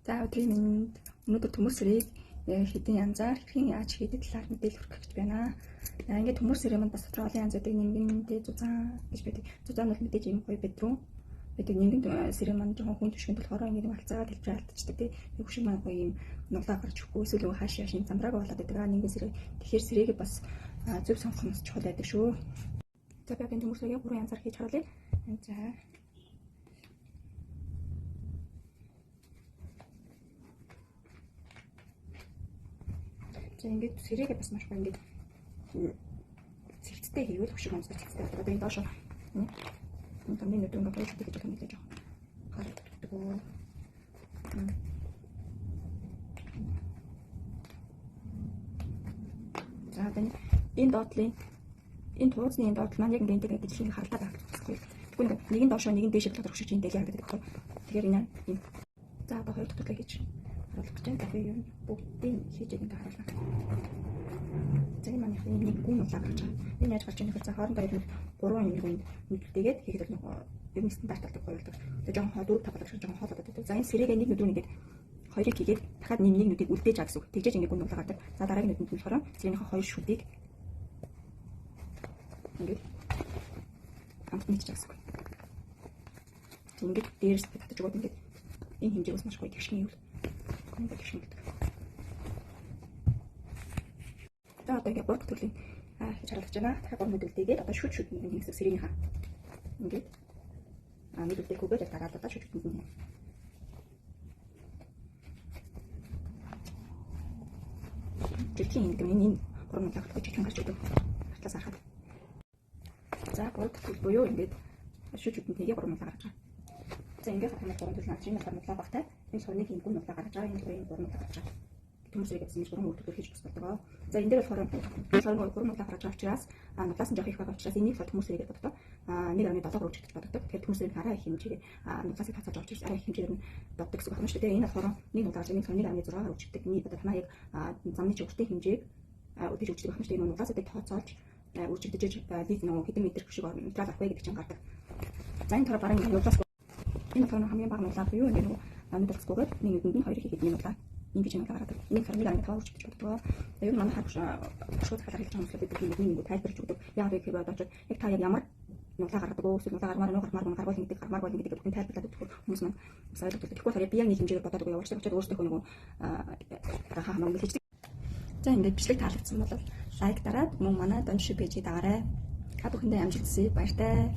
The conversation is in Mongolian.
За өдрийн минь өнөөдөр төмөрсөрийг хэдэн янзаар хэрхэн яаж хийдэг талаар мэдээлэл хүргэх гэж байна. Ингээд төмөрсөрийн манд бас тодорхой олон янзуудыг нингэнтэй зузаан гэж байдаг. Зузаан бол мэдээж юм гоё бедрүүм. Байдаг нингэн сэрийн манд жоохон хүн төшгөнд болохоор ингээд алцаагаад хэлбэр алдчихдаг тий. Хөшиг маань гоё юм нуглаа гарч өгөхгүй эсвэл хаашаа шин замбрааг болоод байдаг. Нингэн сэрэг. Тэгэхээр сэрийг бас зөв сонгох нь чухал байдаг шүү. За би энэ төмөрсөрийг 3 янзаар хийж харуулъя. За За ингээд сэрээгээ бас маш гоё ингээд цэгцтэй хийвэл хөшиг онцтой цэгцтэй болдог. Одоо энэ доош энэ томны нүд ингээд гоё гэж байгаа мэдээж байгаа. Харагддаг уу? За энэ доотлын энэ тууцны энэ доотл маань яг ингээд ингэж хийх харлаа байх гэхгүй. Тэгвэл нэг нь доошоо нэг нь дээш болох хөшиг чинь дээр харагддаг байхгүй. Тэгэхээр энэ за одоо хоёр дахь төлөв хийж харуулах гэж байна. Тэгэхээр юу бүгдийг хийж байгаа ингээд харуулна. За энэ маань нэг гүн улааг гарч байгаа. Энэ яаж гарч байгааг за хоорондоо яг 3 юм гүн нүдлтэйгээд хийхэд бол ер нь стандарт болдог боёлдог. Тэгээ жоохон 4 5 болох шиг жоохон хоолоод байдаг. За энэ сэрээгээ нэг нүдрүү нэгээд хоёрыг хийгээд дахиад нэг нүдийг үлдээж байгаа гэсэн үг. Тэгжээж ингээд гүн улааг гардаг. За дараагийн нүдэнд болохоор сэрийнхээ хоёр шүдийг ингээд хамт нийтж байгаа гэсэн үг. Ингээд дээрээс татаж өгөөд ингээд энэ хэмжээгээс маш гоё тэгшний юу энэ тэгшний гэдэг. За одоо ингээд 3 төрлийн хийж харуулж байна. Дахиад 3 нүдэлтэйгээд одоо шүд нэгсэн сэрийнхаа ингээд нэгдэлтэй хүүгээд дараад одоо шүд нүдэн. Жижиг ингээд энэ 3 нүдэлтэй жижиг гарч өгдөг. Артлаас харахад. За 3 төрөл буюу ингээд шүд нүдэнтэйгээ 3 нүдэл гарч байгаа. За ингээд 3 төрөл наач энэ нулаа багтай. Энэ сорныг энэ гүн нулаа гарч байгаа. Энэ 3 нулаа гарч байгаа. Төмөрсөрийг гэсэн чинь 3 төрөл хийж бас болдог. За энэ дээр болохоор сорныг 3 нулаа гарч байгаа учраас нулаас нь жоох их байгаа учраас энийг төмөрсөрийг боддог. 1.7 гэж боддог. Тэгэхээр төмөрсөрийн араа их хэмжээгээр нулаас хацааж авч ирсэн араа их хэмжээгээр нь боддог гэсэн байна шүү дээ. Энэ болохоор нэг нулаа гарч байгаа 1.6 өгчдөг. Миний одоо танаа яг замны чигүүртэй хэмжээг өдөрж өгчдөг байна шүү дээ. Энэ нулаас одоо тооцоолж үржигдэж бид нөгөө хэдэн метр хөшиг нутрал авах вэ гэдэг чинь гардаг. За энэ тараа баран нулаас энэ болохоор хамгийн бага нулаа буюу энэ нулаасгүйгээр нэг нүдэнд нь хоёрыг хийгээд нулаа ингэж юм гараад. Энийг хармыг ангид таваарч гэж боддог. Ер нь манай хаа шууд халаар хэлж байгаа юм шиг бид нэг тайлбарч өгдөг. Яг их хэвээр одоо яг та яг ямар нулаа гаргадаг уу эсвэл нулаа гармаар гэдэг бүхэн тайлбарлаад өгөх хүмүүс маань сайн боддог. Тэгэхгүй хараа би яг нэг хэмжээгээр бодоод өгөө явуулчих. Өөртөө нөгөө хаа хийж. За ингээд бичлэг таалагдсан бол лайк дараад мөн манай донши пэйжийг дагаарай. Та бүхэндээ амжилт хүсье. Баяртай.